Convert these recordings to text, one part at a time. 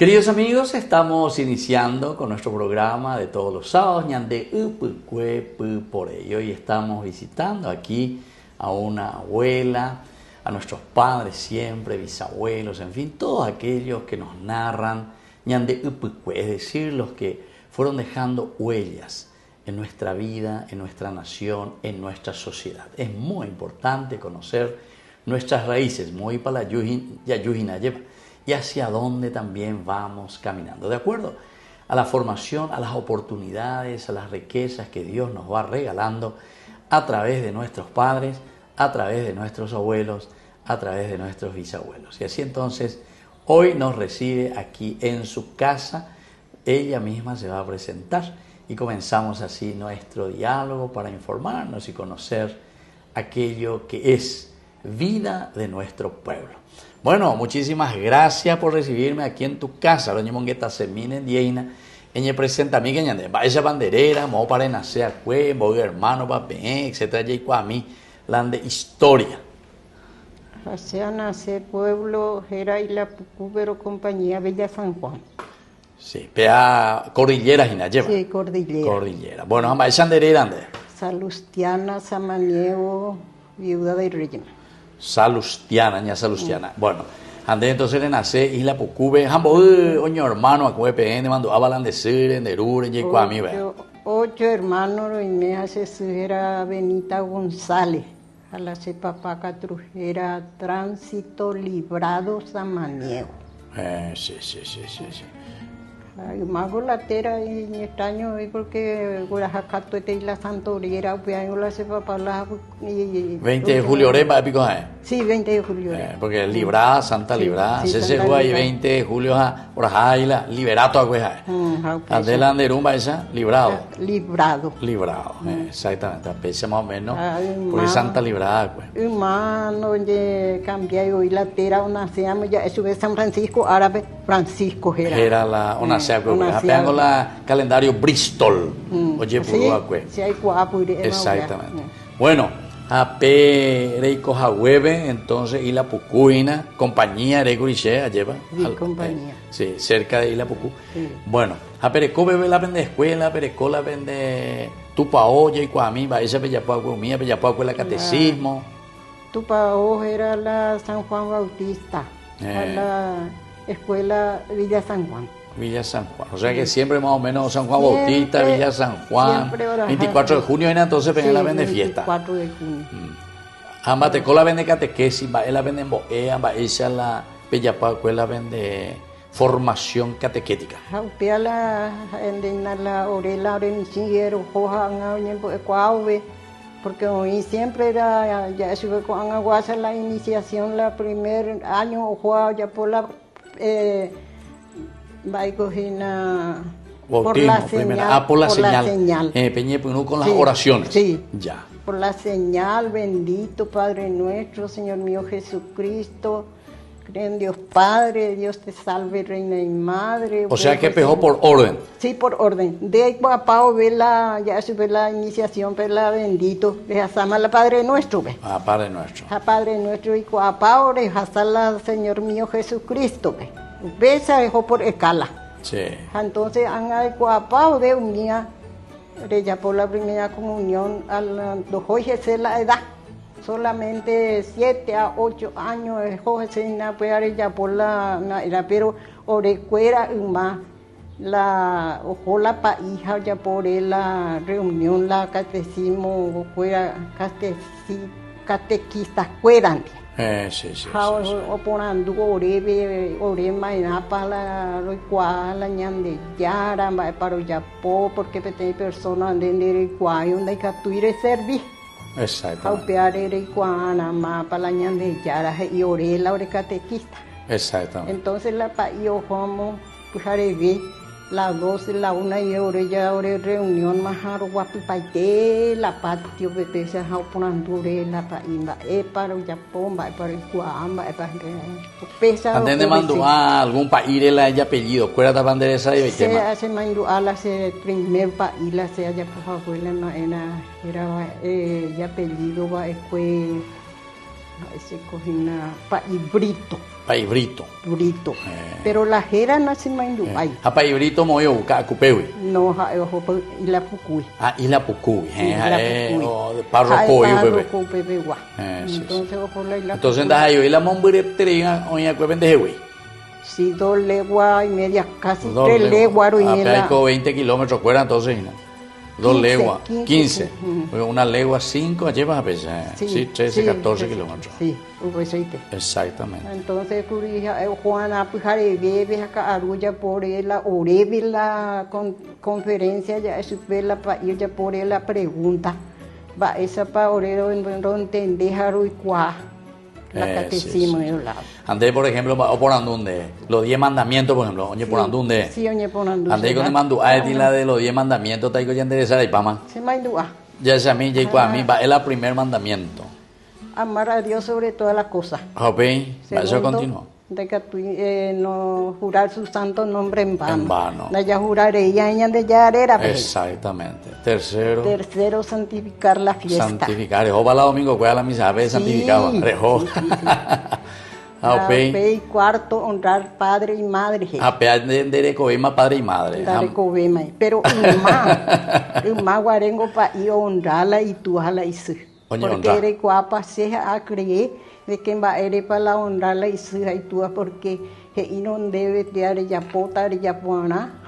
Queridos amigos, estamos iniciando con nuestro programa de todos los sábados, Ñande por ello, y estamos visitando aquí a una abuela, a nuestros padres siempre, bisabuelos, en fin, todos aquellos que nos narran Ñande es decir, los que fueron dejando huellas en nuestra vida, en nuestra nación, en nuestra sociedad. Es muy importante conocer nuestras raíces, muy para la Yujina lleva, y hacia dónde también vamos caminando, de acuerdo a la formación, a las oportunidades, a las riquezas que Dios nos va regalando a través de nuestros padres, a través de nuestros abuelos, a través de nuestros bisabuelos. Y así entonces, hoy nos recibe aquí en su casa, ella misma se va a presentar y comenzamos así nuestro diálogo para informarnos y conocer aquello que es vida de nuestro pueblo. Bueno, muchísimas gracias por recibirme aquí en tu casa. Doña Mongueta Semina en Dieina. Ella presenta a mí que ñande esa banderera, mo para nacer a cue, voy hermano, papé, etcétera, y a mí, la de historia. Hacia nacer pueblo, era Isla Pucú, pero compañía Villa San Juan. Sí, pea cordillera y lleva. Sí, cordillera. Cordillera. Bueno, vamos a esa banderera, ¿dónde? Salustiana, Samaniego, viuda de Reyna. Salustiana, ña Salustiana. Bueno, ande entonces le nace Isla Pucube, jambo, oño hermano, a QPN, mando avalan de Sire, de Rure, y a mí, ve. 8 hermanos, y me hace era Benita González, a la papá Catrujera, Tránsito Librado Samaniego. Sí. Ay, mago latera y en este año porque Guarajacato de Isla Santoriera, pues la sepa para 20 de julio, ¿va a pico? Sí, 20 de julio. Porque librada, Santa Librada, se juega ahí 20 de julio, por ahí la liberato a cueja. Andela Anderumba esa, librado. Librado. Librado, exactamente, a pesar más o menos, porque Santa Librada, pues. Hermano, cambié hoy latera, una se llama, ya eso es San Francisco, árabe, Francisco era. Era la, una tengo la calendario Bristol. Oye, sí, hay guapo. Exactamente. Bueno, a Pereico Jahueve, entonces Isla Pucuina, compañía de Guriche, lleva. Sí, compañía. Sí, cerca de Isla Pucú. Sí. Bueno, a Perecó bebe la vende escuela, Perecó la vende Tupaoya y Cuamí, va esa Peyapuaco mía, Peyapuaco la catecismo. Tupaoya era la San Juan Bautista, a la escuela Villa San Juan. Villa San Juan, o sea que siempre más o menos San Juan Bautista, Villa San Juan, 24 de junio, entonces venía la vende fiesta. 24 de junio. Ambas te la vende catequesis, va la vende boea, va esa la Peyapuaco la vende formación catequética. Jaupea la la orela oreniciero, hoja porque hoy siempre era ya estuve con Aguasa la iniciación, la primer año o ya por la por la señal. Por la señal. Peñé con las oraciones. Sí. Ya. Por la señal, bendito Padre nuestro, Señor mío Jesucristo. Creen Dios Padre, Dios te salve, Reina y Madre. O sea que pegó por orden. Sí, por orden. De ahí papá ve ya se ve la iniciación, ve la bendito. De Hasama la Padre nuestro, ve. Padre nuestro. A Padre nuestro y papá ore, Hasala Señor mío Jesucristo, ve. Besa dejó por escala. Sí. Entonces, han guapao de unía, ya por la primera comunión, al se la edad, solamente 7 a 8 años, se ya por la era, pero orecuera más la ojo la paija ya por la reunión, la catecismo, fuera catequistas fueran. Sí. O ponando orema y para la ñande yara, para yapo, porque hay personas de cuayo, donde hay que servir. Exacto. Aupear cuana, para la ñande yara, y orela, catequista. Exacto. Entonces la paio como, pues haré las 12, la 1 y ya reunión más guapipaite, la patio, se ha ponando la paimba, para el Japón, para el Guamba, para pesa. ¿Antes de mandó a algún país la haya apellido? ¿Cuál era la bandera esa de Beitema? Se mandó a la primer país, la se haya por favor, era ya apellido, fue ese cogina país Brito. País Brito. Brito. Pero la jera no se me induay. País Brito moyo buca cupewi. No, ojo, y la pucuy. Isla Pucuy. Parroco Parroco Pepe. Entonces, ojo, la isla. Entonces, la Momburetería, oña cuepente jehui. Sí, 2 leguas y media, casi 3 leguas. Hay como 20 kilómetros fuera, entonces, ¿no? 2 leguas, 15. Una legua 5, allí vas a pesar. Sí, 13, 14 kilómetros. Sí, exactamente. Entonces, Juana, pues, bebe acá, arulla por él, orebe la conferencia, ya es la para ir ya por él la pregunta. Va, esa para orero, entender, y cuá. La catecismo de un lado. Andé, por ejemplo, por andunde, los 10 mandamientos, por ejemplo, oye, por andunde. Sí, oye, por andunde. Andé con el mandu, la de los 10 mandamientos, taiko ya interesada y pama. Se mandúa. Ya sea a mí, ya a mí, va, es el primer mandamiento. Amar a Dios sobre todas las cosas. Ok, eso continúa. De que no jurar su santo nombre en vano. En vano. Ya juraré, ya de ya era. Exactamente. Tercero, santificar la fiesta. Santificar. Para la domingo, cuál la misa, a veces santificaba. Y cuarto, honrar padre y madre. De cobema, padre y madre. Pero un más guarengo para ir honrarla y tú jala y su. Porque eres guapa, se a creer de que va eres para la honrarla y su y tú porque y no debe de ya pota ya pona.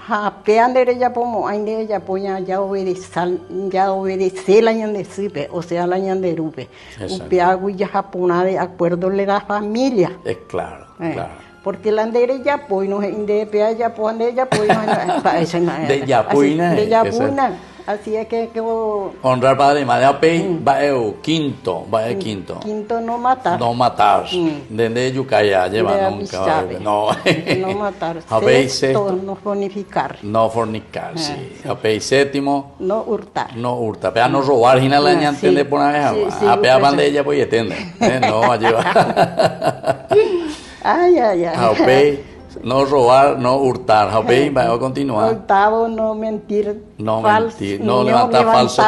Pean de ya pomo, hay de ya poña ya obedece la ñan de sipe, o sea la ñan de rupe. Peago ya japona de acuerdo le da familia. Es claro, claro. Porque la andere ya pues no de pea ya pon de ya pues de ya puina. De ya puina. Así es que honrar padre y madre, va quinto. Quinto, no matar. No matar. Desde Yucaya lleva nunca. No matar. Sexto, no fornicar. No fornicar, sí. Séptimo, no hurtar. No hurtar. Pea no robar, gina la ña entiende por una vez. A pea van de ella pues entiende. No, allí va. Ay. No robar, no hurtar. Va a continuar. Octavo, no mentir. No levantar falsos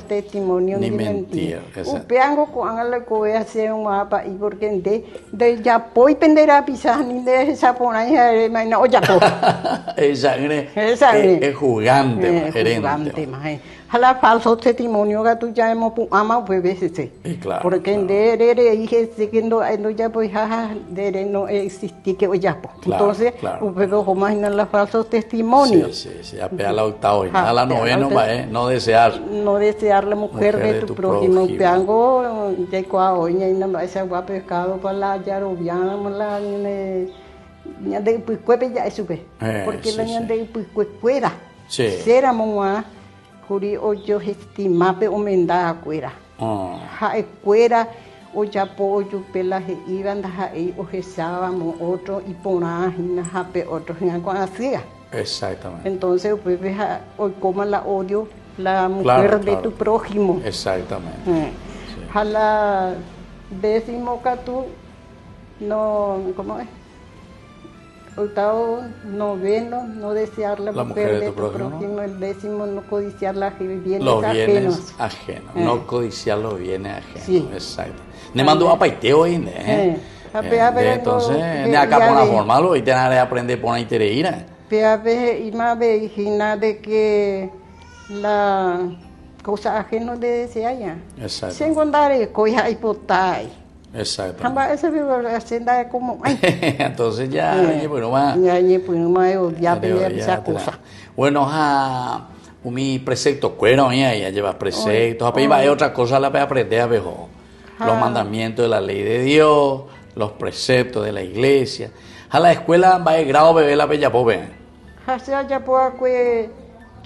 testimonios. Ni mentir. Upeango cuando le coge hacer un mapa y porque de ya poi penderá pisar ni de esa pona no ya po. Esa es jugante, gerente. Jala falso testimonio que tú ya hemos ama pues veces. Claro. Porque de dije siguiendo ya pues de no existí que ya po. Entonces, pero como en los falsos testimonios. Sí, apea la octava y a la novena no desear. No desear la mujer de tu prójimo. Peango de cuaoña y no ese agua pescado para la yarobiana, la ña de puiscuepe ya supe. Porque la ña de puiscuera. Será mamá juri oyo estimape omenda cuera. Ja cuera o ya pollo pelaje iban da o jesábamos otro y ponágina jape otro cuando hacía. Exactamente. Entonces pues hoy coma la odio la mujer de tu prójimo. Exactamente. Jala décimo catu no ¿cómo es? Octavo, noveno, no desear la mujer de tu prójimo. El décimo, no codiciar los bienes ajenos. No codiciar los bienes ajenos. Sí. Exacto. Ne mando a paiteo ainda, entonces, ne acá por la forma y te que aprender por la intereira. Pero y más vejina de que la cosa ajena de desear ya. Exacto. Sin contar coja hipotai. Exacto. Esa hacienda es como entonces ya esa cosa. Bueno, mi precepto cuero ya llevas preceptos, hay otra cosa la para aprender a ver los mandamientos de la ley de Dios, los preceptos de la iglesia. A la escuela va de grado bebé la bella pobre. Hacia ya pues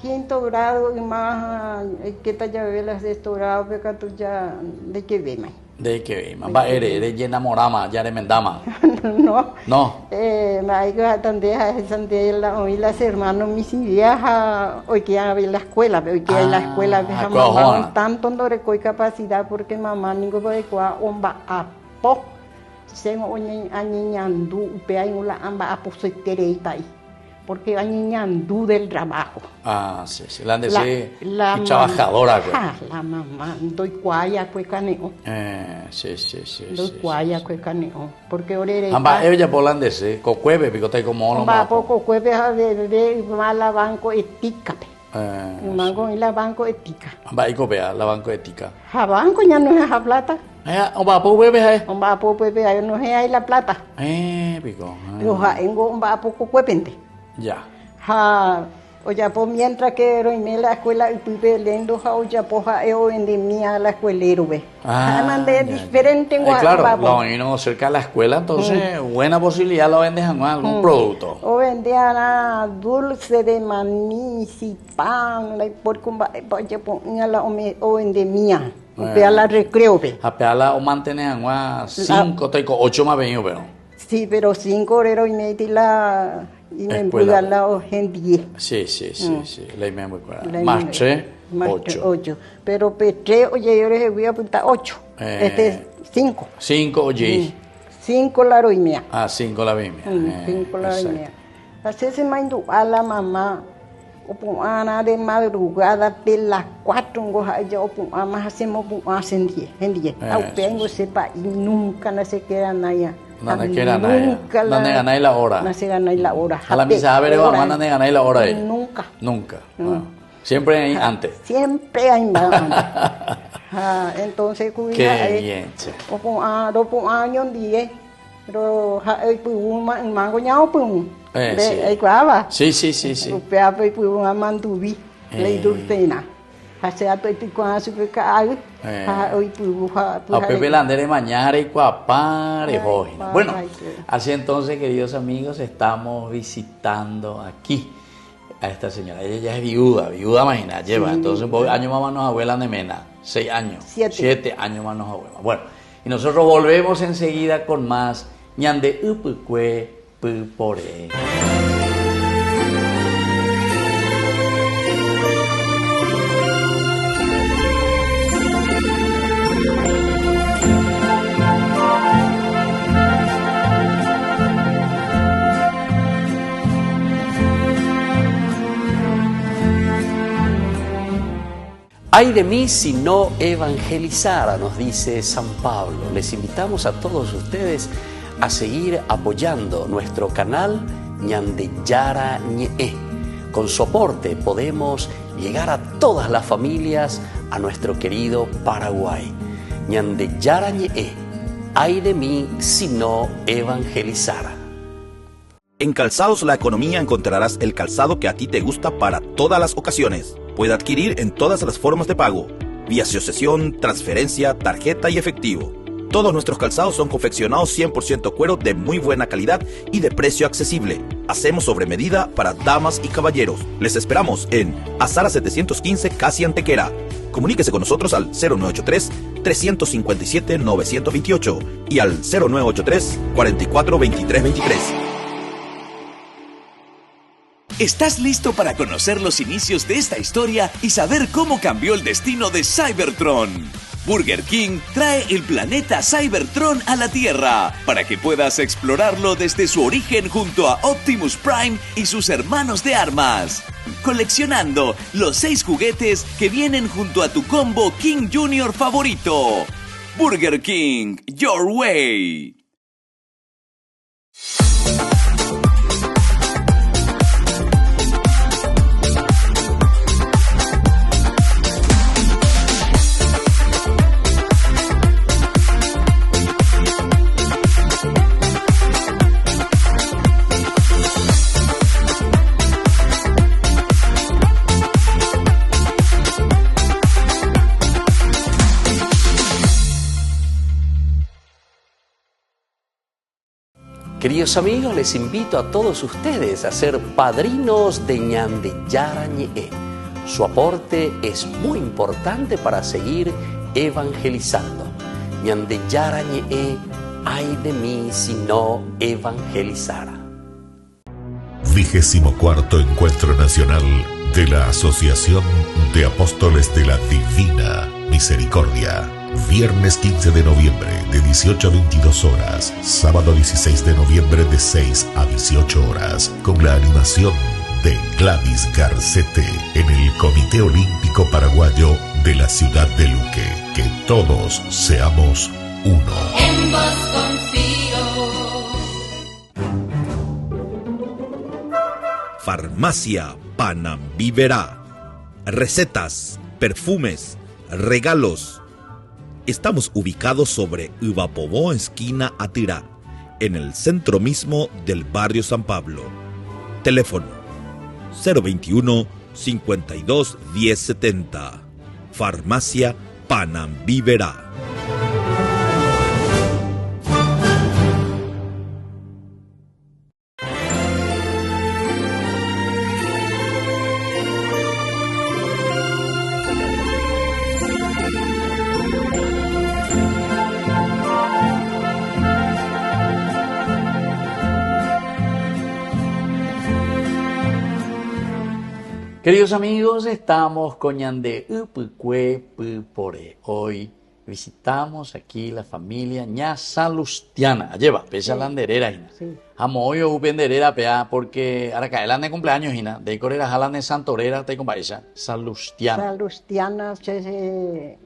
quinto grado y más que te ya bebé las sexto grado porque tú ya de que ve más. De que va eres enamorama, ya eres mendama. No. Maigo tandeja la hoy las hermanos mis viaja hoy que a la escuela, hoy que en la escuela dejamos tanto no recoy capacidad porque mamá ningo de qua omba apo. Sengo oñi añandu pe hay una amba apo soitereita ahí. porque hay ñandú del trabajo. Ah, sí, sí. La de trabajadora, pues. La mamá, doy cuaya, pues caneo. Sí, sí, sí. Doy cuaya, pues caneo. Porque orere. Amba, ella polandese, cocueve, picote como no. Amba, poco cueve, a ver, mala banco etica, mango y la banco ética. Amba, y copia, la banco ética. A banco ya no es a plata. Amba, po bebe, Amba, po bebe, no es ahí la plata. Pico. Pero engo, amba, poco cuepente. Ya. Oye, pues mientras que era en la escuela y estuve leyendo, oye, pues yo vendía a la escuelero, ve. Mandé diferente en claro, lo vino cerca de la escuela, entonces buena posibilidad lo vendes en algún producto. O vendía dulce de maní, y pan, porque oye, ponía la o vendía. A la recreo, ve. A peala o mantener en 5, 8 más venido, pero. Sí, pero 5 horas y media la... Y me empuja la gente. Sí. La me muy clara. Más 3, 8. Pero P3, oye, yo les voy a apuntar 8. 5. 5, oye. 5 la roimea. 5 la roimea. 5 la roimea. Así se me indú a la mamá. O ana de madrugada de las 4, o más hacemos en 10. Aunque sepa y nunca no se queda nada. No se ganáis la hora. No se ganáis la hora. A la misa de mamá no se ganáis la hora ahí. Nunca. Siempre hay antes. Siempre hay más. Entonces, cuida. Qué bien, che. O años 10. Pero hay un mango ñao pum. Hay cuava. Sí. Upea pues un mandubi. Le dulcena. Hace a tu cuando se fue caer. A Pepe Landere mañana y cuapare hoy. Bueno, así entonces, queridos amigos, estamos visitando aquí a esta señora. Ella ya es viuda, imagina, lleva. Entonces, años más nos abuela de Mena, 6 años. 7 años más nos abuela. Bueno, y nosotros volvemos enseguida con más ñande upukue pupore. Ay de mí si no evangelizara, nos dice San Pablo. Les invitamos a todos ustedes a seguir apoyando nuestro canal Ñande Yara Ñe. Con su aporte podemos llegar a todas las familias a nuestro querido Paraguay. Ñande Yara Ñe. Ay de mí si no evangelizara. En Calzados La Economía encontrarás el calzado que a ti te gusta para todas las ocasiones. Puede adquirir en todas las formas de pago, vía asociación, transferencia, tarjeta y efectivo. Todos nuestros calzados son confeccionados 100% cuero de muy buena calidad y de precio accesible. Hacemos sobre medida para damas y caballeros. Les esperamos en Azara 715, casi Antequera. Comuníquese con nosotros al 0983-357-928 y al 0983-442323. ¿Estás listo para conocer los inicios de esta historia y saber cómo cambió el destino de Cybertron? Burger King trae el planeta Cybertron a la Tierra para que puedas explorarlo desde su origen junto a Optimus Prime y sus hermanos de armas, coleccionando los 6 juguetes que vienen junto a tu combo King Jr. favorito. Burger King, your way. Queridos amigos, les invito a todos ustedes a ser padrinos de Ñande Yara Ñe. Su aporte es muy importante para seguir evangelizando. Ñande Yara Ñe, ay de mí si no evangelizara. 24º Encuentro Nacional de la Asociación de Apóstoles de la Divina Misericordia. Viernes 15 de noviembre de 18 a 22 horas. Sábado 16 de noviembre de 6 a 18 horas. Con la animación de Gladys Garcete en el Comité Olímpico Paraguayo de la ciudad de Luque. Que todos seamos uno. En vos confío. Farmacia Panambiverá. Recetas, perfumes, regalos. Estamos ubicados sobre Ubapobó, esquina Atirá, en el centro mismo del barrio San Pablo. Teléfono 021 52 1070. Farmacia Panambiverá. Queridos amigos, estamos con Ñande Upukwe Pupore. Hoy visitamos aquí la familia Ña Salustiana. Lleva, pesa landerera, Hina. Sí. Amoyo upenderera, pea, porque ahora cae el de cumpleaños, Hina. De corera jalan de Santorera, te compaisa. Salustiana. Salustiana, ese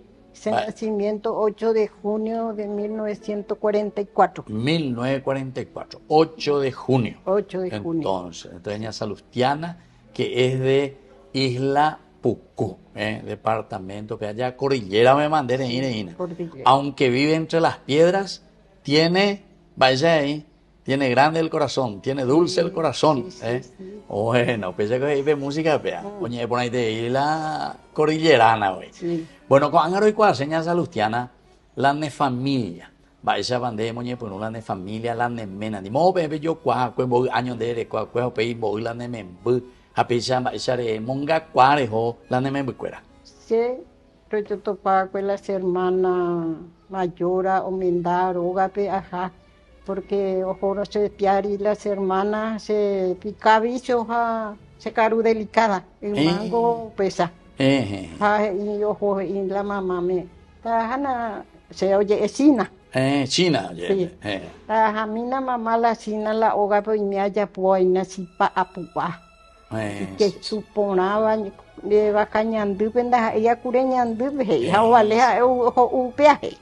nacimiento 8 de junio de 1944. 1944, 8 de junio. 8 de junio. Entonces Ña Salustiana, que es de Isla Pucú, departamento, que allá cordillera me mandé de Ina. Cordillera. Aunque vive entre las piedras, tiene, vaya ahí, tiene grande el corazón, tiene dulce el corazón. Sí. Bueno, pues ya que ve música, vea. Oye, por ahí de Isla Cordillerana, güey. Sí. Bueno, con Ángaro y Cuaseña Salustiana, la ne familia. Vaya bande moñe por una ne familia la ne mena. Ni mo bebe yo cua años de cua pe bo la ne membu. Apecha de monga cuarejo la ne membuera. Sí, pero yo topaba con las hermanas mayora o mendar o gape ajá, porque ojo se piari las hermanas se picabicho se caru delicada, el mango pesa. Y ojo y la mamá me tajana se oye esina. China, oye. Sí. A mí la mamá la china la hoga pues me haya pueina si pa apua. Que suponaba de vacañandu penda ella cureñandu he vale o peaje.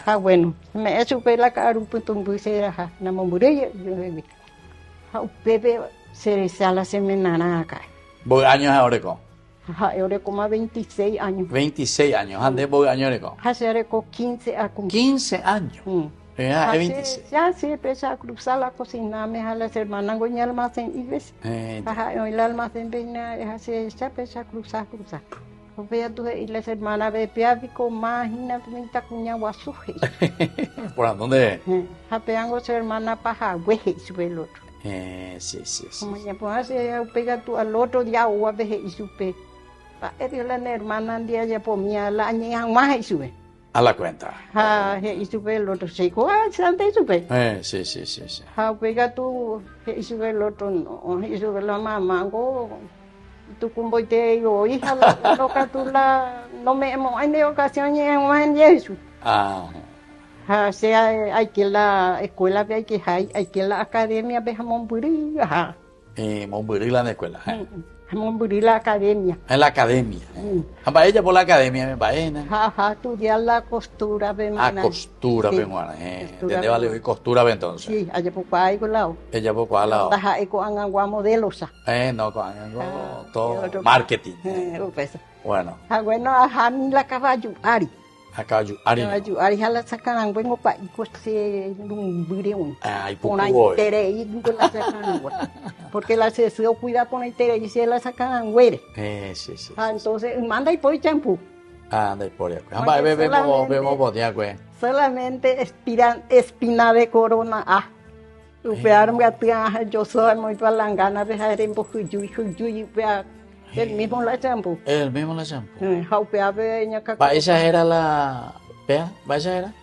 Ah bueno, me supe la caru putumbu se ha na mamure yo ha pepe se sala semenana acá. ¿Voy años ahora con? Ahora como 26 años. 26 años, ande voy años con. Hace 15 a 15 años. Es 26. Ya sí, empecé a cruzar la cocina, me a las hermanas con el almacén y ves. El almacén venía, ya empecé a cruzar. Y las hermanas de Piavico, imagina, pinta cuña guasuje. ¿Por dónde? Japeango su hermana paja, hueje, sube el otro. Sí. Como ya pues pega tú al otro día, o a veje y supe. La hermana de allá por mí, la añejan más y sube. A la cuenta. Y sube el otro, se dijo, santa y sube. Sí. Pega tú, y sube el otro, no, y sube la mamá, tú como te digo, hija, la loca tú la, no me hay de ocasión en eso. Sea, hay que la escuela, hay que la academia, ve jamón burí, Monburí la escuela. jamón burí la academia. En la academia. Para ella por la academia, me vaina. Estudiar la costura, ve costura, sí. ve muana. ¿Dónde vale hoy costura, ve entonces? Sí, allá por ahí con lado. Ella por cuál lado. Taja eco angua modelos. No, con todo marketing. Bueno. Bueno, ni la caballo, Ari. Caballo, Ari. Ari la sacan, vengo para y coste un bureón. Ay, por ahí tere y la sacan. Porque la se cuida con el tere y se la sacan güere. Sí. Entonces, manda y por champú. Anda y por allá. Vemos por allá, güey. Solamente espina de corona. Upearon yo soy muy palangana, dejar en bojuyu, el mismo la champú. El mismo la champú. ¿Va esa era la... ¿Vea? ¿Va esa era?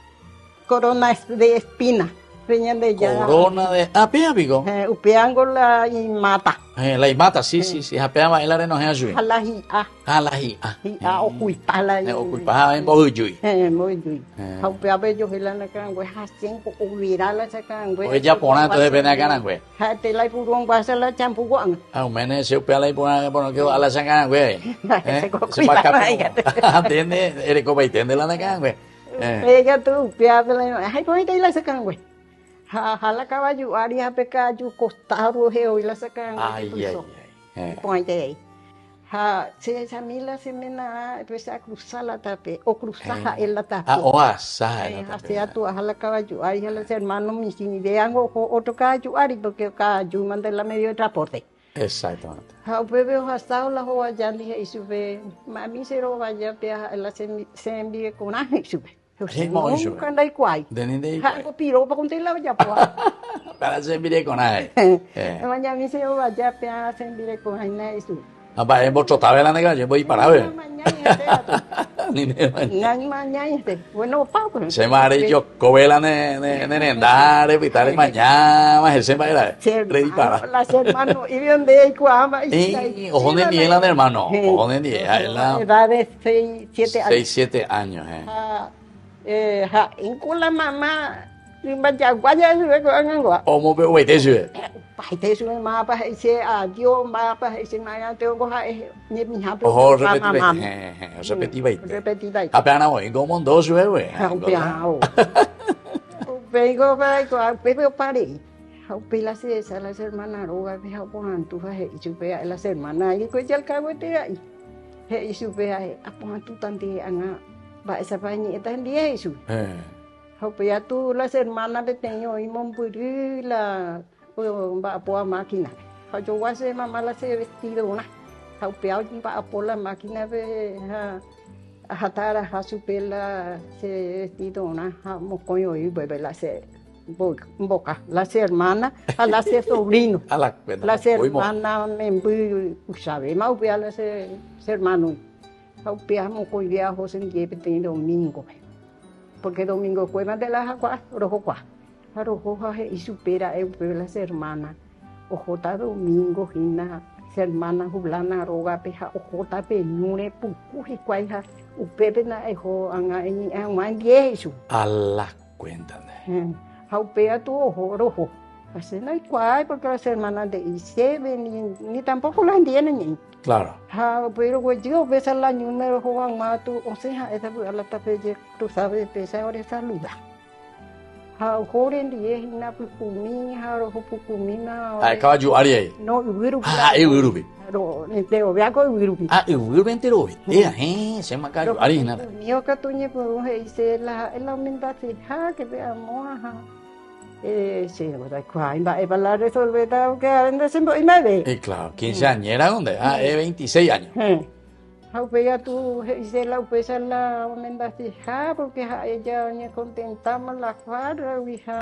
Corona de espina. Peña de ya. Corona de... Ah, pea pico. Upeango la y mata. La imata, sí. Japea ma el areno ayuy. Halahi a. Alahi. A okuipala. Ocupa en boyuy. Muy bien. Upea bello hilana kan we hasen ko uvirala sakan we. Oye, ya pona entonces pena ganan, güey. Hate lai purong basa la champu guang. Ah, un mene se upea la y pona que a la sangan, güey. Se va a escapar. Atiende, eres copa y tiende la nacan, güey. Ella tu upea bela. Ay, ko ite la sakan we. Hala caballo área pecayo costado he hoy la sacan. Ay. Ponte se esa mila se mena empezar a cruzar la tape o cruzar en la tape. Oasa. Hacia tu hala caballo área los hermanos mis idean otro caballo área porque caballo manda la medio de transporte. Exactamente. Ha bebé hasta la hoa ya dije y sube mami se ro vaya pea la se envíe con ángel sube. Nunca andai quai. Hango piro pa contar la ya po. Para se envíe con ángel. Mañana mi se vaya pea se envíe con ángel y sube. Apa, en vos tabela negra, yo voy para ver. Mañana bueno, Pablo. Se mare yo covela nendare pitale mañana, más ese baila. Ready para. Las hermanos y donde hay cuama y ojo de niela de hermano, ojo de niela, edad de 6, 7 años. 6, 7 años, en con la mamá baca guaya sube con angua. O mo be te sube. Pai te sube ma pa ese adiós ma pa ese na te go ha ni mi ha. Ojo repetí 20. Repetí 20. Apenas voy como dos sube, güey. Vengo para pero pare. Pela se esa las hermanas roga de Japón tu fa y sube las hermanas y pues ya el cabo te ahí. Y sube a pon tu tante anga ba esa pañita en día eso. Ya tú las hermanas de teño y mompuri la ba po máquina. Yo voy a hacer mamá la se vestido una. Haupea ba por la máquina de hatara hasupela se vestido una mocoyo y bebe la se boca las hermanas a las sobrino. Las hermanas me sabe más upea las hermanos. Haupea mocoyo José en domingo. Porque domingo fue más de las aguas, rojo y supera las hermanas. Ojota domingo, hina, hermana jublana, roga, peja, ojota peñure, pucuji, cuaja, upepe na ejo, an dieso. A la cuenta. Haupea tu ojo, rojo. Así no hay cual, porque las hermanas de Isebe, ni tampoco las entienden. Claro. Pero pues yo ves al año número Juan Mato, o sea, esa fue la tapella, tú sabes, pesa ahora esa luda. Joren die na pukumi, rojo pukumina. Caballo ari. No, urubi. Urubi. No, entero, vea con urubi. Urubi entero. Se llama caballo ari nada. Mío que tuñe pues dice la humildad que veamos, sí, ¿verdad? ¿Cuál va a resolver que vende siempre y me ve? Claro, 15 años, ¿era dónde? 26 años. Ya tú hice la upesa la mendaste, porque ella me contentamos la farra, hija,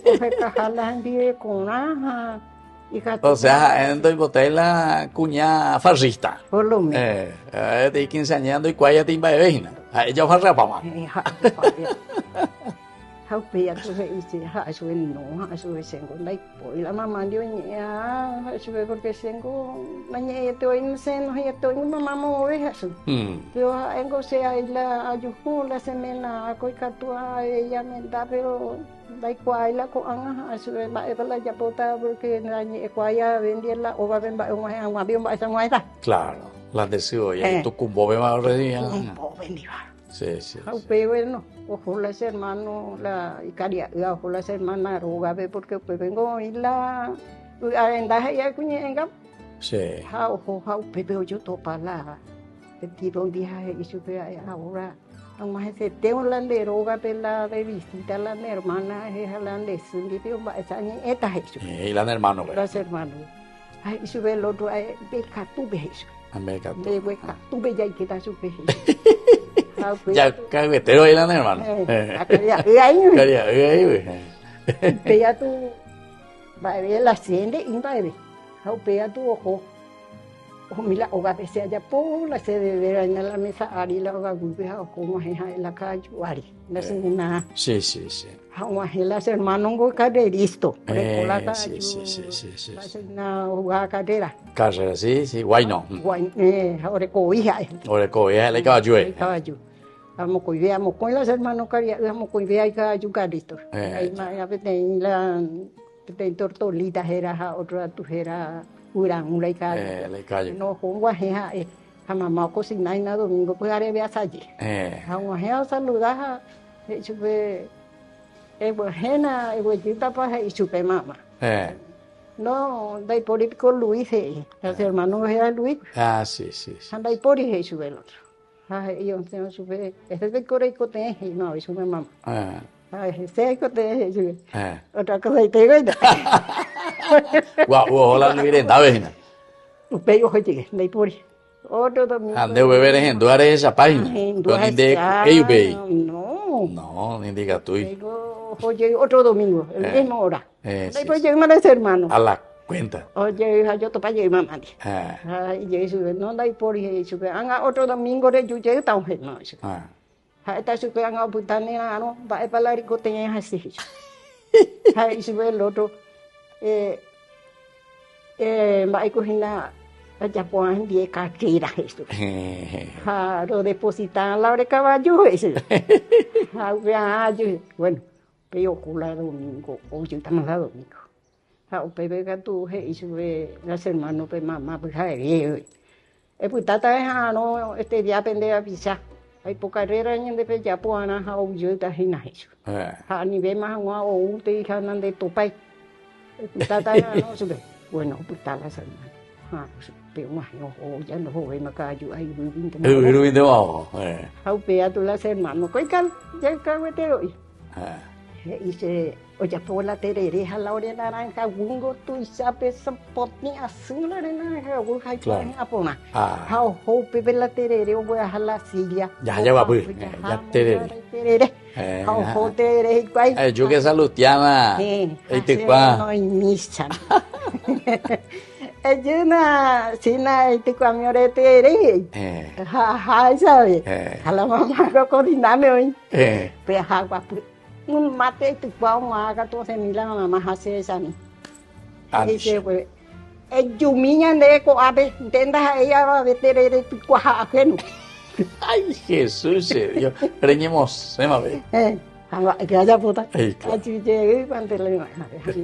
porque cajala en con aja. O sea, entonces boté la cuña farrista. Por lo menos. De 15 años y cuaya timba de vejina. Ella farra papá. Haupea tu dice, eso no, eso es sengo, like, pues la mamá dio ya, eso es porque sengo, mañana estoy en seno, ya estoy en mamá mueve eso. Yo engo sea la ayujo la semana, coi catua ella me da, pero da igual la con eso es la ya pota porque la cuaya venderla o va a vender un avión va a esa muerta. Claro, la deseo ya, tu cumbo me va a redir. Cumbo vendiva. Sí. Haupea bueno. Ojo las hermanos, la Icaria, ojo las hermanas, rogabe porque pues vengo y la arendaje ya cuñenga. Sí. Ojo, pero yo topa la tiro día y supe ahora. Aunque se tengo la de roga la de visita la hermana, es la de Cindy, pero esa ni esta es. Y la hermano. Las hermanos. Ay, sube el otro, de Catube eso. De Catube ya hay que dar su peje. Ya caguetero ahí la hermano. Pea tu va a ver la sende y va a ver. Pea tu ojo. Mira, o veces allá por la sede de en la mesa Ari la hoga gubia o como es en la calle Ari. No sé nada. Sí, sí, sí. Vamos a las hermanos go caderisto. Sí, sí, sí, sí, sí. Hace una hoga cadera. Carrera, sí, sí. Guay no. Guay, ahora cobija. Ahora coge le caballo. Caballo. Vamos cuidamos con las hermanos caria, vamos cuidar y caballo caderisto. Ahí más a veces la de tortolitas era otra tujera. Una y calle. No, con guajeja, a mamá cocinar y nada domingo, pues haré veas allí. A guajeja saludar, chupe, guajena, guajita para y chupe mamá. No, dai por ir con Luis, los hermanos era Luis. Ah, sí, sí. Anda y por ir chupe el otro. Ay, yo no supe, este de coreico te no, y chupe mamá. Ay, ese cote, chupe. Otra cosa y te digo. Guau, hola, Luirenda, vecina. Usted yo llegué, de por otro domingo. Ande beber en Duare esa página. Donde ellos ve. No. No, ni diga tú. Oye, otro domingo, el mismo hora. Después llegué a ese hermano. A la cuenta. Oye, yo te pagué mamá. Ay, yo dije, no, de por eso. Anga otro domingo de yo llegué a un hermano. Ay, está su que anga putane, no, va a hablar y coteña así. Ay, sube el otro. Vai cocina ya pueden 10 carteras esto. Lo depositan la hora de caballo ese. Bueno, pero ocurre domingo, hoy estamos a domingo. O pepe gato y sube las hermanos pe mamá pues viejo. Pues tata no este día pende a pisar. Hay poca carrera en de ya puedan a yo está en eso. A nivel más o un te dejan de topay. Tata no sube. Bueno, pues está la hermanas. Pues pero más no ya no joven me callo ahí Ruin de abajo. Pea tú las hermanos. Coical, ya caguete hoy. Y se oye por la terereja la hora naranja wingo tu sabes potni azul la naranja hay que apona. How hope la terere voy a la silla. Ya va pues. Ya terere. How hope terere guay. Yo que salutiana. Este pa. No inicia. Ella sina este camión terere. ¿Sabes? A la mamá lo coordiname hoy. Pues agua un mate tu pa uma 14.000 la mamá hace esa ni. Dice pues yumiña de ko abe entenda ella va a veter tu cuaja ajeno. Ay, Jesús, Dios. Reñemos, se me ve. Que haya puta. Así llegué cuando le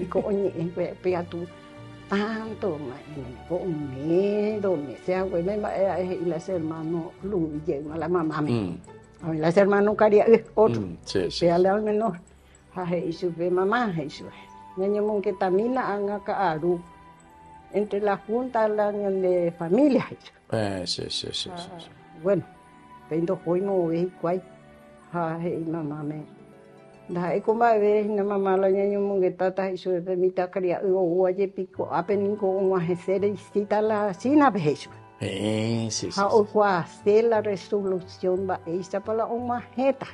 coño pega tú tanto me sea güey y las hermanos Luis llegó a la mamá. A las hermanos Caria, otro. Sí. Peale al menor. Y sube mamá, eso. Niño que también la han acabado entre la junta de familia. Sí. Bueno, pero hoy no ve cuál. Mamá me. Da como ver na mamá la niño que tata y su de mitad Caria o oye pico apenas con a hacer y cita la sina beso. Sí. O hacer la resolución va esta para una jeta.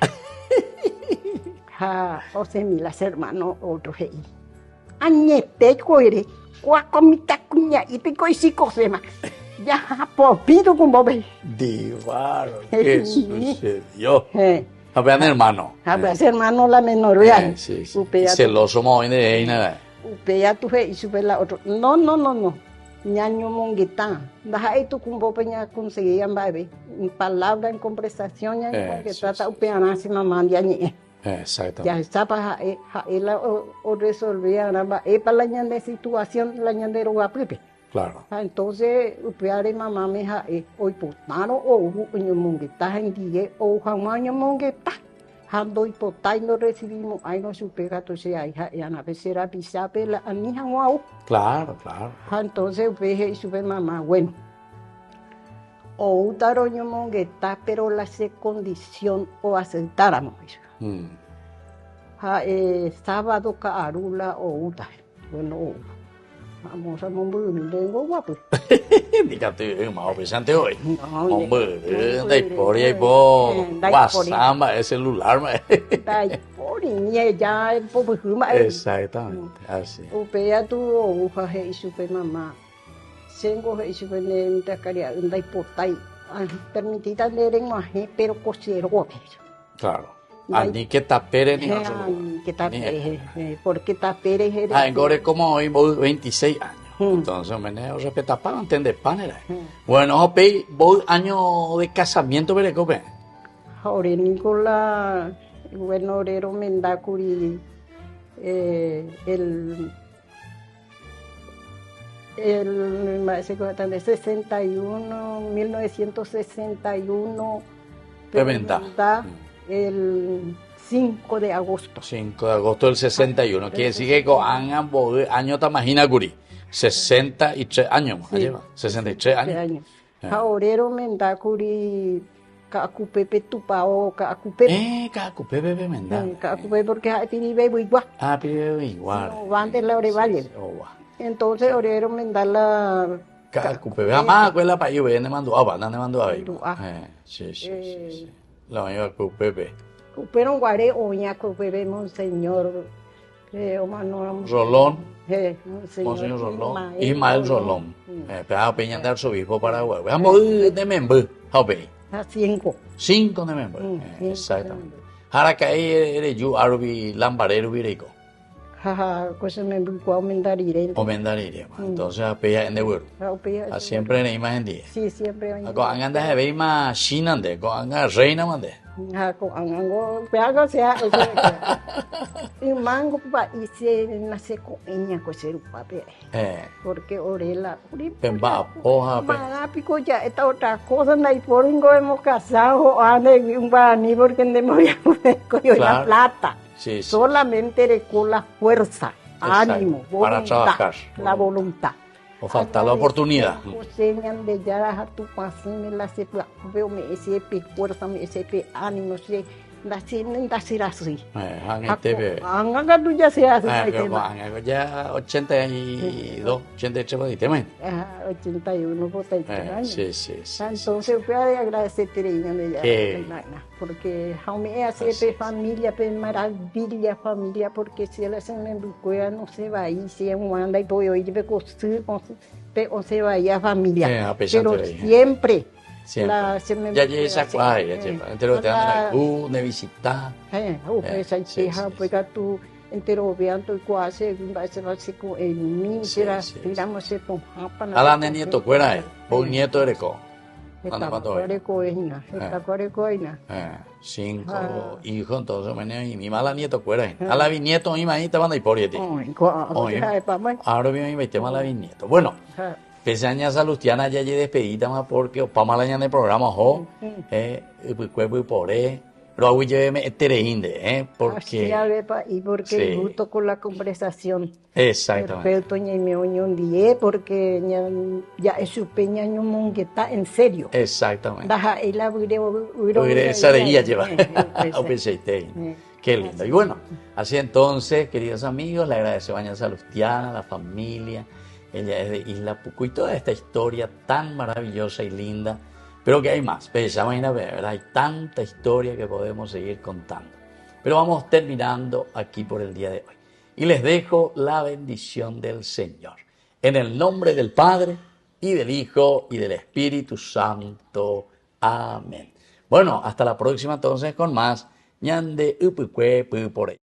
O sea, las hermanos otro rey. Añete coire, cuacomita cuña y pico y psicosema. Ya popido con bobe. Divaro, ¿qué sucedió? A ver, hermano. A ver, hermano la menor real. Sí. Celoso móvil de nada. Upea tu rey y sube la otro. No. Ñaño monguetá, deja esto con vos peña conseguían baby, en palabra, en conversación, ya que trata upeana si mamá ya ni. Exacto. Ya está para él o resolver nada, para la ñan de situación, la ñan de roba pepe. Claro. Entonces, upeare mamá me ja hoy potano o ño monguetá en día o jamaño monguetá. Hando y potay no recibimos, ay no supe gato se hay, ya na vez era pisape la anija guau. Claro. Entonces veje y sube mamá, bueno. O utaroño mongueta, pero la condición o aceptáramos eso. Sábado carula o uta. Bueno, vamos a monbur, tengo guapo. Dígate, más pesante hoy. Hombre, dai por ahí por WhatsApp, el celular. Dai por ahí ya exactamente, así. Upea tu oja y supe mamá. Sengo y se vende caria en la hipotai. Permitida leer en maje, pero cosero. Claro. Ay. Ni que tapere ni otro lugar. Que tapere, porque tapere es Ah, engore como hoy vos 26 años. Mm. Entonces, me respeta para entender panera. Bueno, Hope, vos año de casamiento, veré cope. Ahora Nicola, bueno, orero mendacuri, el maestro de 61, 1961, Tremenda. El 5 de agosto. 5 de agosto del 61. Quiere decir que con año tamagina curi. 63 años. Sí. Lleva. 63 años. Ahorero mendacuri, cacupepe tupao, cacupepe. Cacupe, bebé, menda. Cacupepe porque hay piribe igual. Ah, pibe, igual. No, van de la Orevalle. Entonces, orero mendala. Cacupe, mamá, cuela para yo, ven, mandó a banda, mandó a ver. Sí. La mayor Cupepe. Pero un guare oña cupepe, monseñor. Rolón. Monseñor Rolón. Ismael Rolón. Pero peña de arzobispo Paraguay. Vamos de membro. Hope. 5 de membro. Exactamente. Ahora que ahí eres yo, Arbi, Lambarero, Virico. Jaja, cosa me buscó aumentar iré. Entonces, apeya en de vuelo. Siempre en la imagen 10. Sí, siempre. Con andas de ver más China, con andas reina, mande. Con ango, pero sea, y mango, pa, y se nace con ella, coser un papel. Porque orela. Pemba, hoja, Pico ya, esta otra cosa, no hay por ingo hemos casado, ande un bani, porque no me voy la plata. Sí. Solamente con la fuerza, ánimo, voluntad, para trabajar. La voluntad. O falta la oportunidad. Señan de ya a tu pasión, me la se veo me ese fuerza, me ese ánimo, se la se da ser así. Anga tú ya se hace. Ya 82, 83 tema. 81 por años. Sí. Entonces fui a agradecer Teresa de ya, porque me hace familia, maravilla familia, porque si ela se me busca no se va ahí, si anda y voy a ir de construir, o se va a familia. Pero siempre. Ya llegué esa cuadra, ya entero te dan de visitar. Esa hija, pues tú entero veando y cuase, va a ser con el niño, tiramos ese con japa. A la nieto cuera, un nieto de co. Está cuarecoina. 5 hijos, entonces y mi mala nieto cuera. A la bisnieto, mi manita van a ir por ahí. Ahora mi te mala bisnieto. Bueno. Pese a Salustiana ya despedida más porque para la de programa pues cuerpo y por pero hoy lleve tereinde porque y porque gusto con la conversación. Exactamente. Perfecto, y me unión die porque ya es su peña un que está en serio. Exactamente. Daja y la esa de ella lleva. Qué lindo. Y bueno, así entonces, queridos amigos, le agradecemos a Salustiana, a la familia. Ella es de Isla Pucú y toda esta historia tan maravillosa y linda, pero que hay más. ¿Verdad? Hay tanta historia que podemos seguir contando. Pero vamos terminando aquí por el día de hoy. Y les dejo la bendición del Señor. En el nombre del Padre, y del Hijo, y del Espíritu Santo. Amén. Bueno, hasta la próxima entonces con más. Ñande Upukwe Pu por ello.